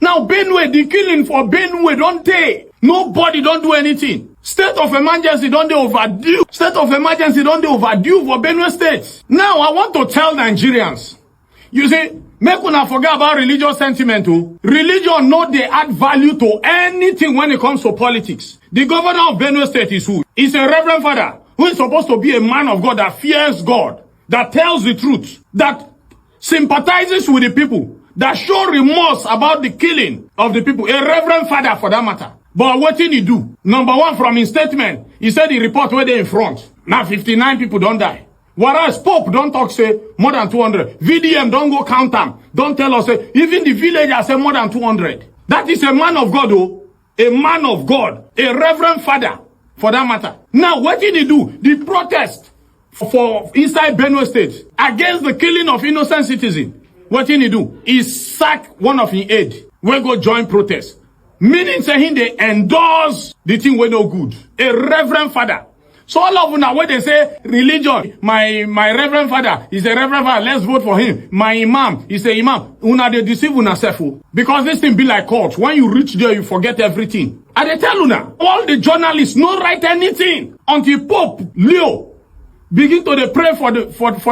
Now, Benue, the killing for Benue, don't they? Nobody don't do anything. State of emergency don't they overdue. State of emergency don't they overdue for Benue State. Now, I want to tell Nigerians, you see, make una forget about religious sentiment. Religion, no, they add value to anything when it comes to politics. The governor of Benue State is who? He's a reverend father who is supposed to be a man of God that fears God, that tells the truth, that sympathizes with the people, that show remorse about the killing of the people. A reverend father for that matter. But what did he do? Number one, from his statement, he said the report where they in front. Now 59 people don't die. Whereas Pope don't talk say more than 200. VDM don't go count them. Don't tell us say even the villagers say more than 200. That is a man of God, oh. A man of God. A reverend father for that matter. Now what did he do? The protest for inside Benue State against the killing of innocent citizens. What did he do? He sacked one of his aides. We go join protest. Meaning saying they endorse the thing we no good. A reverend father. So all of them when they say religion, my reverend father is a reverend father, let's vote for him. My imam is a imam. Una they deceive una self. Because this thing be like court. When you reach there, you forget everything. And they tell una, all the journalists no write anything until Pope Leo begin to pray for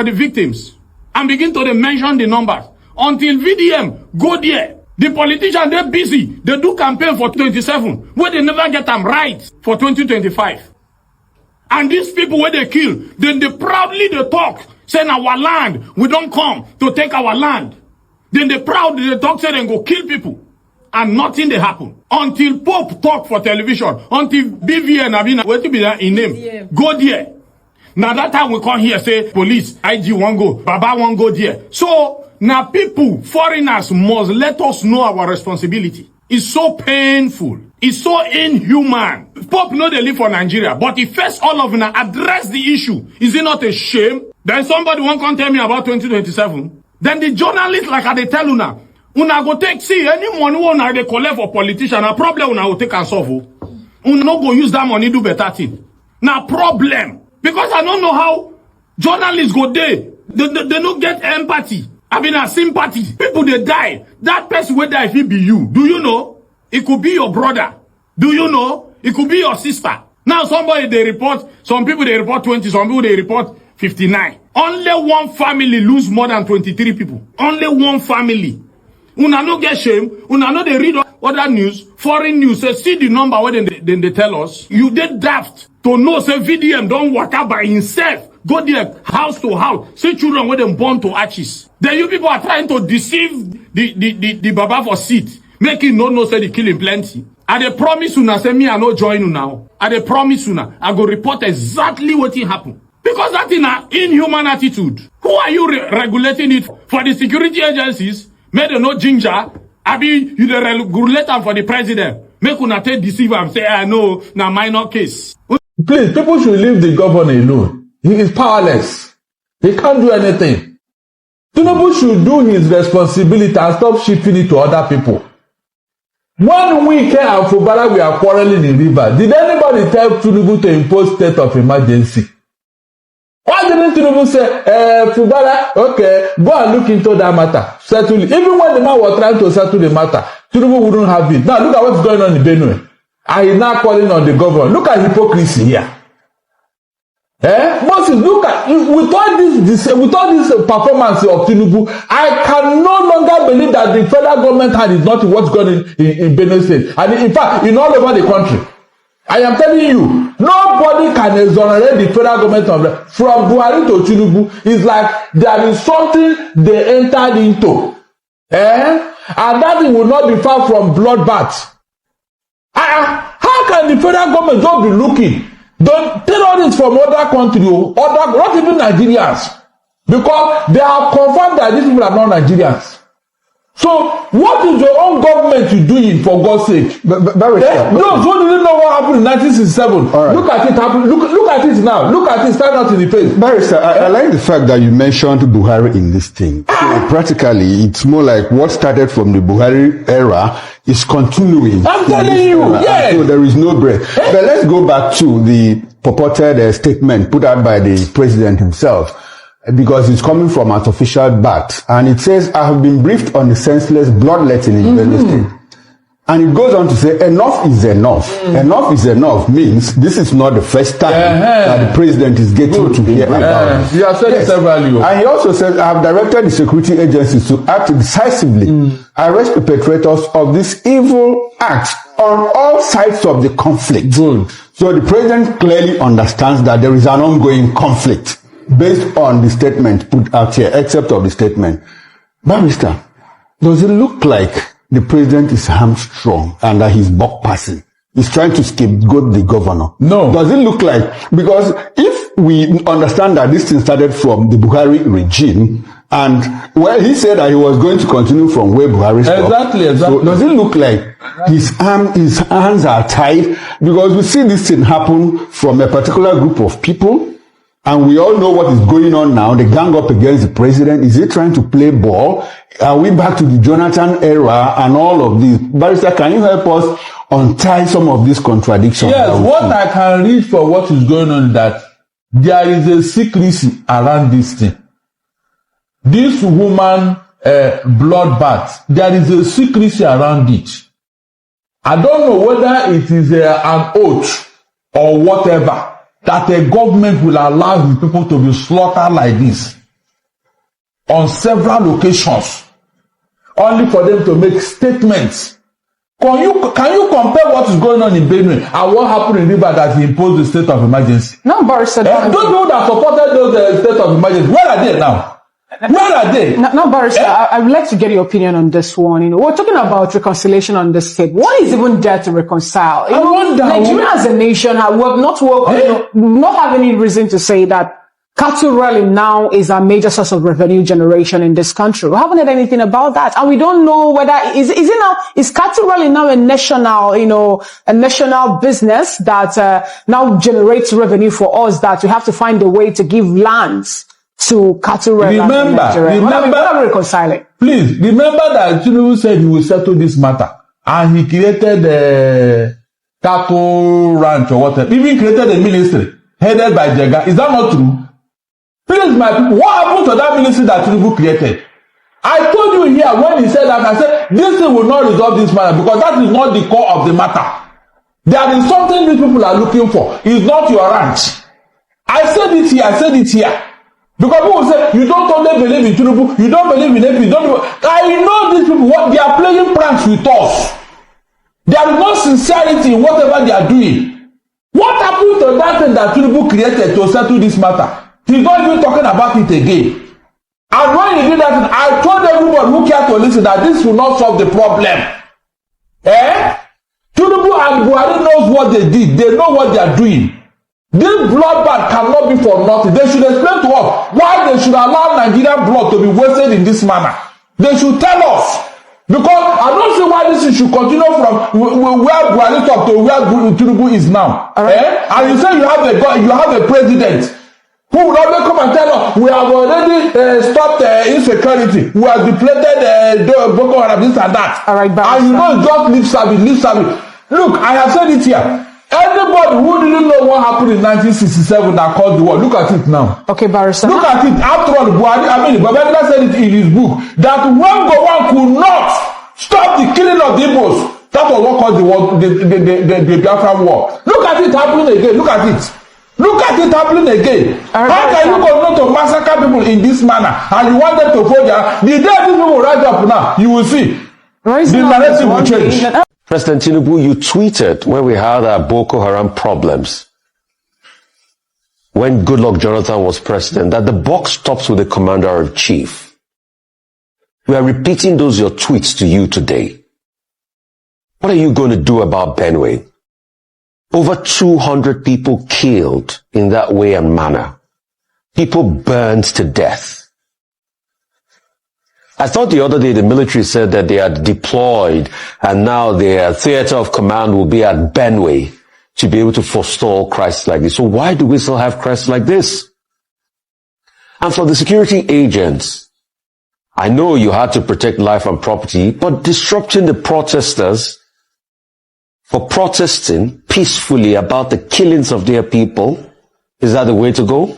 the victims and begin to mention the numbers. Until VDM go there. The politicians, they're busy. They do campaign for 27, where they never get them right for 2025. And these people, where they kill, then they proudly they talk, saying our land, we don't come to take our land. Then they proudly they talk, say they go kill people. And nothing they happen. Until Pope talk for television, until BVN, I mean, what to be that in name? Yeah. Go there. Now that time we come here, say, police, IG won't go, Baba won't go there. So, now people, foreigners must let us know our responsibility. It's so painful. It's so inhuman. Pope know they live for Nigeria, but if first all of them address the issue, is it not a shame? Then somebody won't come tell me about 2027. Then the journalists, like they tell una go take, see, any money una they collect for politician, a problem una will take and solve. Una no go use that money do better thing. Now problem. Because I don't know how journalists go there. They don't get empathy. I mean, a sympathy. People, they die. That person will die if it be you. Do you know? It could be your brother. Do you know? It could be your sister. Now, somebody, they report, some people, they report 20, some people, they report 59. Only one family lose more than 23 people. Only one family. Una no get shame. Una no they read other news, foreign news, say, see the number where they tell us. You did daft to know, say, VDM don't work out by himself. Go there, house to house. See children where them born to arches. Then you people are trying to deceive the Baba for seat. Make him no say the killing plenty. I dey promise you now, say me I no join you now. I dey promise you now, I go report exactly what happened. Because that is an inhuman attitude. Who are you regulating it for the security agencies? Make them no ginger. I be you the regulate them for the president. Make una take deceive and say I know na minor case. Please, people should leave the governor alone. He is powerless. He can't do anything. Tinubu should do his responsibility and stop shifting it to other people. When we here at Fubara, we are quarreling in river. Did anybody tell Tinubu to impose state of emergency? Why didn't Tinubu say, Fubara, okay, go and look into that matter. Settle it. Even when the man was trying to settle the matter, Tinubu wouldn't have it. Now look at what's going on in Benue. And he's now calling on the governor. Look at hypocrisy here. Moses, look at with all this performance of Tinubu, I can no longer believe that the federal government hand is not what's going on in Benue State, and in fact, in all over the country. I am telling you, nobody can exonerate the federal government of from Buhari to Tinubu. It's like there is something they entered into, and that thing will not be far from bloodbath. How can the federal government just be looking? Don't terrorists from other countries, not even Nigerians, because they have confirmed that these people are not Nigerians. So, what is your own government doing for God's sake? Those who didn't know what happened in 1967, right. Look at it happen. Look at it now. Look at it stand out in the face. Barrister, I like the fact that you mentioned Buhari in this thing. So practically, it's more like what started from the Buhari era is continuing. I'm telling you, yes. So there is no break. But let's go back to the purported statement put out by the president himself, because it's coming from an official bat, and it says, I have been briefed on the senseless bloodletting in Benue State. And it goes on to say, enough is enough. Enough is enough means this is not the first time that the president is getting to hear about it. You have said it several. And he also said, I have directed the security agencies to act decisively, arrest the perpetrators of this evil act on all sides of the conflict. Good. So the president clearly understands that there is an ongoing conflict based on the statement put out here, except of the statement. Barrister, does it look like the president is hamstrung and that he's buck passing? He's trying to scapegoat the governor. No. Does it look like, because if we understand that this thing started from the Buhari regime, and well, he said that he was going to continue from where Buhari stopped. Exactly. So does it look like his hands are tied? Because we see this thing happen from a particular group of people, and we all know what is going on now. They gang up against the president. Is he trying to play ball? Are we back to the Jonathan era and all of this? Barrister, can you help us untie some of these contradictions? Yes, what I can read for what is going on is that there is a secrecy around this thing. This woman bloodbath, there is a secrecy around it. I don't know whether it is an oath or whatever that a government will allow the people to be slaughtered like this on several occasions, only for them to make statements. Can you compare what is going on in Benue and what happened in River that he imposed the state of emergency? No, Barrister. Those people that supported those state of emergency, where are they now? Where are they? No, Barrister, I would like to get your opinion on this one. You know, we're talking about reconciliation on this tape. What is even there to reconcile? I wonder. Nigeria as a nation not have any reason to say that cattle rallying now is a major source of revenue generation in this country. We haven't heard anything about that, and we don't know whether is cattle rallying now a national business that now generates revenue for us, that we have to find a way to give lands to cattle rallying. Remember reconciling. Please remember that Tinubu said he will settle this matter, and he created a cattle ranch or whatever. Even created a ministry headed by Jega. Is that not true? Please, my people, what happened to that ministry that Tinubu created? I told you here when he said that, I said, this thing will not resolve this matter because that is not the core of the matter. There is something these people are looking for. It's not your ranch. I said it here. Because people say, you don't only believe in Tinubu, you don't believe in AP, I know these people, what they are playing pranks with us. There is no sincerity in whatever they are doing. What happened to that thing that Tinubu created to settle this matter? He's not even talking about it again. And when he did that, I told everyone who cared to listen that this will not solve the problem. Tinubu and Buhari knows what they did. They know what they are doing. This bloodbath cannot be for nothing. They should explain to us why they should allow Nigerian blood to be wasted in this manner. They should tell us. Because I don't see why this should continue from where Buhari talked to where Tinubu is now. Right. And you say you have a president who will not come and tell us we have already stopped insecurity. We have depleted Boko Haram, this and that. All right, and you know, just lip service. Look, I have said it here. Anybody who didn't know what happened in 1967 that caused the war, look at it now. Okay, Barrister. Look at it. After all, Babangida said it in his book that when Gowon could not stop the killing of the Igbos, that was what caused the war, the Biafran war. Look at it happening again. Look at it happening again. How can you continue to massacre people in this manner and you want them to vote there? The day these people rise up now, you will see. The narrative will change. President Tinubu, you tweeted when we had our Boko Haram problems, when Goodluck Jonathan was president, that the buck stops with the commander-in-chief. We are repeating your tweets to you today. What are you going to do about Benue? Over 200 people killed in that way and manner. People burned to death. I thought the other day the military said that they had deployed and now their theater of command will be at Benue to be able to forestall crises like this. So why do we still have crises like this? And for the security agents, I know you had to protect life and property, but disrupting the protesters for protesting peacefully about the killings of their people, is that the way to go?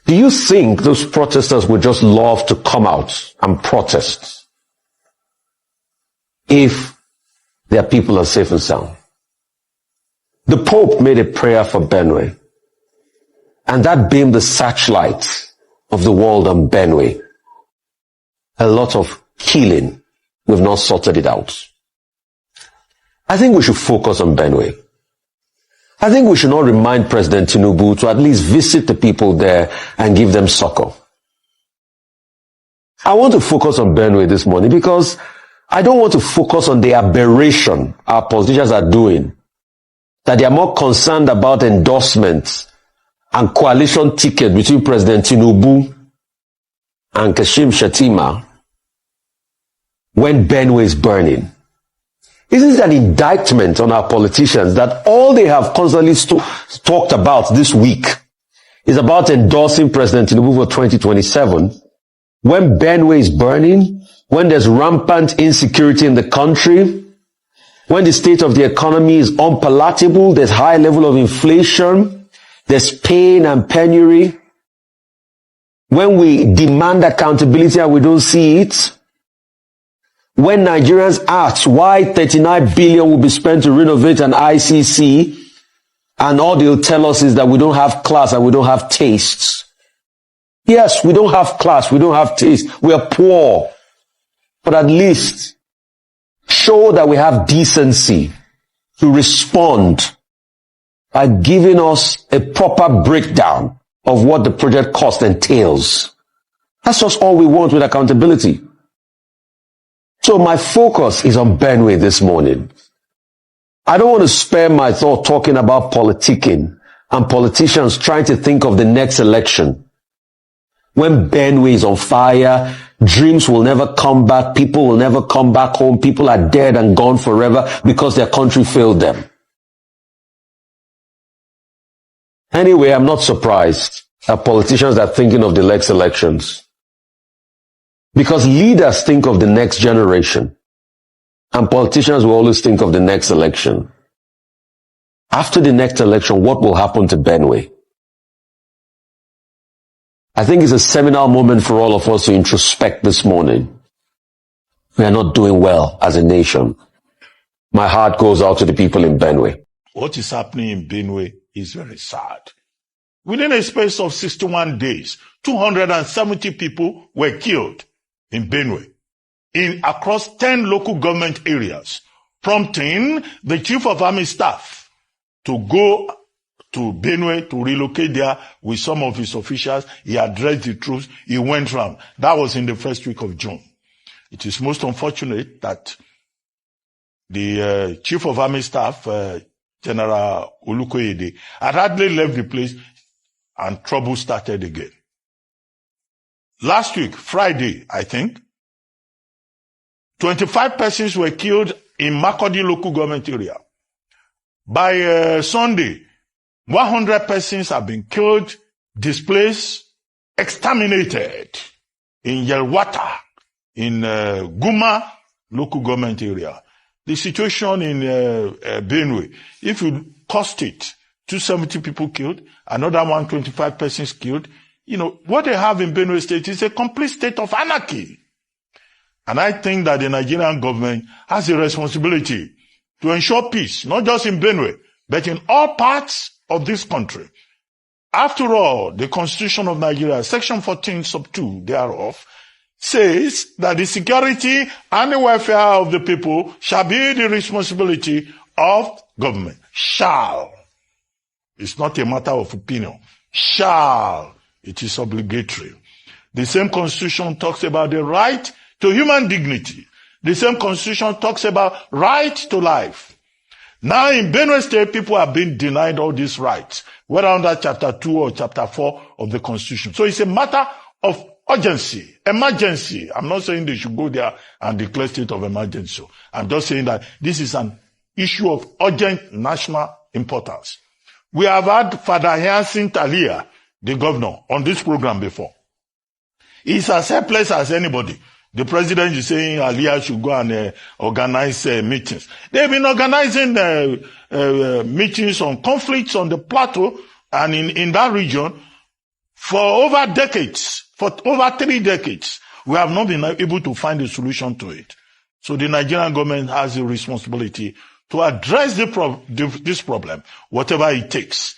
Do you think those protesters would just love to come out and protest if their people are safe and sound. The Pope made a prayer for Benue, and that beamed the searchlight of the world on Benue. A lot of killing. We've not sorted it out. I think we should focus on Benue. I think we should not remind President Tinubu to at least visit the people there and give them succor. I want to focus on Benue this morning because I don't want to focus on the aberration our politicians are doing, that they are more concerned about endorsements and coalition ticket between President Tinubu and Kashim Shettima when Benue is burning. Isn't it an indictment on our politicians that all they have constantly talked about this week is about endorsing President Tinubu for 2027 when Benue is burning, when there's rampant insecurity in the country, when the state of the economy is unpalatable, there's high level of inflation, there's pain and penury, when we demand accountability and we don't see it, when Nigerians ask why 39 billion will be spent to renovate an ICC, and all they'll tell us is that we don't have class and we don't have tastes. Yes, we don't have class, we don't have taste, we are poor. But at least show that we have decency to respond by giving us a proper breakdown of what the project cost entails. That's just all we want with accountability. So my focus is on Benue this morning. I don't want to spare my thought talking about politicking and politicians trying to think of the next election. When Benue is on fire, dreams will never come back, people will never come back home, people are dead and gone forever because their country failed them. Anyway, I'm not surprised that politicians are thinking of the next elections. Because leaders think of the next generation, and politicians will always think of the next election. After the next election, what will happen to Benue? I think it's a seminal moment for all of us to introspect this morning. We are not doing well as a nation. My heart goes out to the people in Benue. What is happening in Benue is very sad. Within a space of 61 days, 270 people were killed in Benue, across 10 local government areas, prompting the Chief of Army Staff to go to Benue to relocate there with some of his officials. He addressed the troops. He went round. That was in the first week of June. It is most unfortunate that the Chief of Army Staff, General Olukoyede, had hardly left the place and trouble started again. Last week, Friday, I think, 25 persons were killed in Makurdi local government area. By Sunday, 100 persons have been killed, displaced, exterminated in Yelwata, in Guma local government area. The situation in Benue, if you cost it, 270 people killed, another 125 persons killed. You know, what they have in Benue State is a complete state of anarchy. And I think that the Nigerian government has a responsibility to ensure peace, not just in Benue, but in all parts of this country. After all, the Constitution of Nigeria, Section 14, sub 2 thereof, says that the security and the welfare of the people shall be the responsibility of government. Shall. It's not a matter of opinion. Shall. It is obligatory. The same Constitution talks about the right to human dignity. The same Constitution talks about right to life. Now in Benue State, people have been denied all these rights, whether under Chapter 2 or Chapter 4 of the Constitution. So it's a matter of urgency, emergency. I'm not saying they should go there and declare state of emergency. I'm just saying that this is an issue of urgent national importance. We have had Father Hyacinth Alia, the governor, on this program before. He's as helpless as anybody. The president is saying Alia should go and organize meetings. They've been organizing meetings on conflicts on the plateau and in that region for over decades, for over 3 decades. We have not been able to find a solution to it. So the Nigerian government has a responsibility to address this problem, whatever it takes.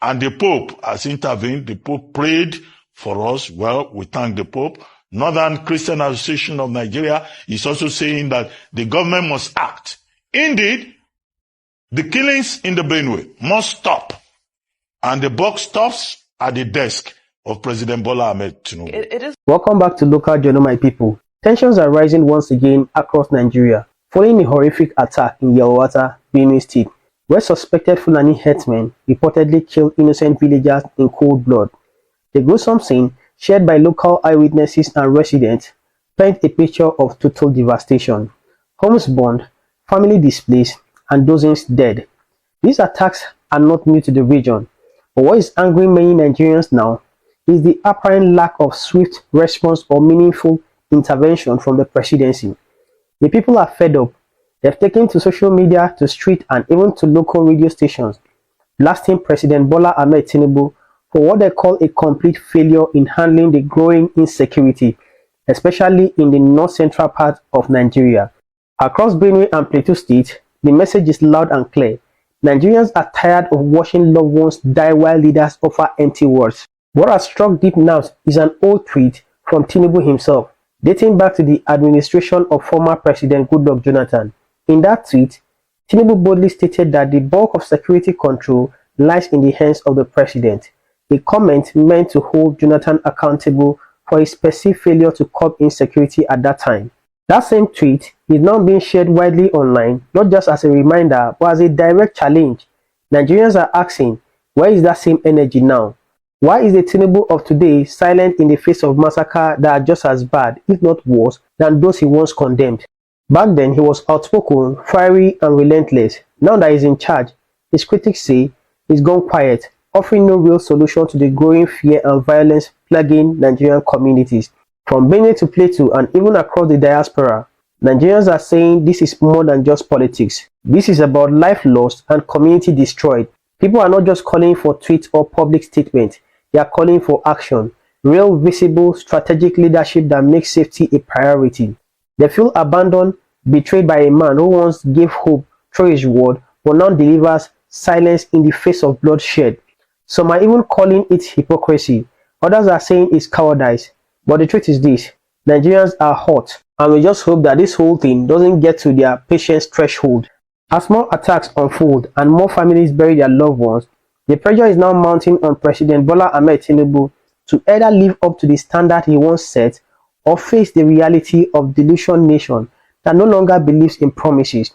And the Pope has intervened. The Pope prayed for us. Well, we thank the Pope. Northern Christian Association of Nigeria is also saying that the government must act. Indeed, the killings in the Benue must stop. And the buck stops at the desk of President Bola Ahmed Tinubu. Welcome back to Local Journal, my people. Tensions are rising once again across Nigeria, following a horrific attack in Yelwata, Benue State, where suspected Fulani herdsmen reportedly killed innocent villagers in cold blood. The gruesome scene, shared by local eyewitnesses and residents, paint a picture of total devastation. Homes burned, family displaced, and dozens dead. These attacks are not new to the region, but what is angering many Nigerians now is the apparent lack of swift response or meaningful intervention from the presidency. The people are fed up. They've taken to social media, to street, and even to local radio stations, blasting President Bola Ahmed Tinubu for what they call a complete failure in handling the growing insecurity, especially in the north-central part of Nigeria. Across Benue and Plateau State, the message is loud and clear. Nigerians are tired of watching loved ones die while leaders offer empty words. What has struck deep nerves is an old tweet from Tinubu himself, dating back to the administration of former President Goodluck Jonathan. In that tweet, Tinubu boldly stated that the bulk of security control lies in the hands of the president, a comment meant to hold Jonathan accountable for his perceived failure to curb insecurity at that time. That same tweet is now being shared widely online, not just as a reminder, but as a direct challenge. Nigerians are asking, where is that same energy now? Why is the Tinubu of today silent in the face of massacre that are just as bad, if not worse, than those he once condemned? Back then, he was outspoken, fiery, and relentless. Now that he's in charge, his critics say he's gone quiet, offering no real solution to the growing fear and violence plaguing Nigerian communities. From Benue to Plateau and even across the diaspora, Nigerians are saying this is more than just politics. This is about life lost and community destroyed. People are not just calling for tweets or public statements. They are calling for action, real, visible, strategic leadership that makes safety a priority. They feel abandoned, betrayed by a man who once gave hope through his word, but now delivers silence in the face of bloodshed. Some are even calling it hypocrisy. Others are saying it's cowardice. But the truth is this: Nigerians are hot, and we just hope that this whole thing doesn't get to their patience threshold. As more attacks unfold and more families bury their loved ones, the pressure is now mounting on President Bola Ahmed Tinubu to either live up to the standard he once set or face the reality of delusion nation that no longer believes in promises.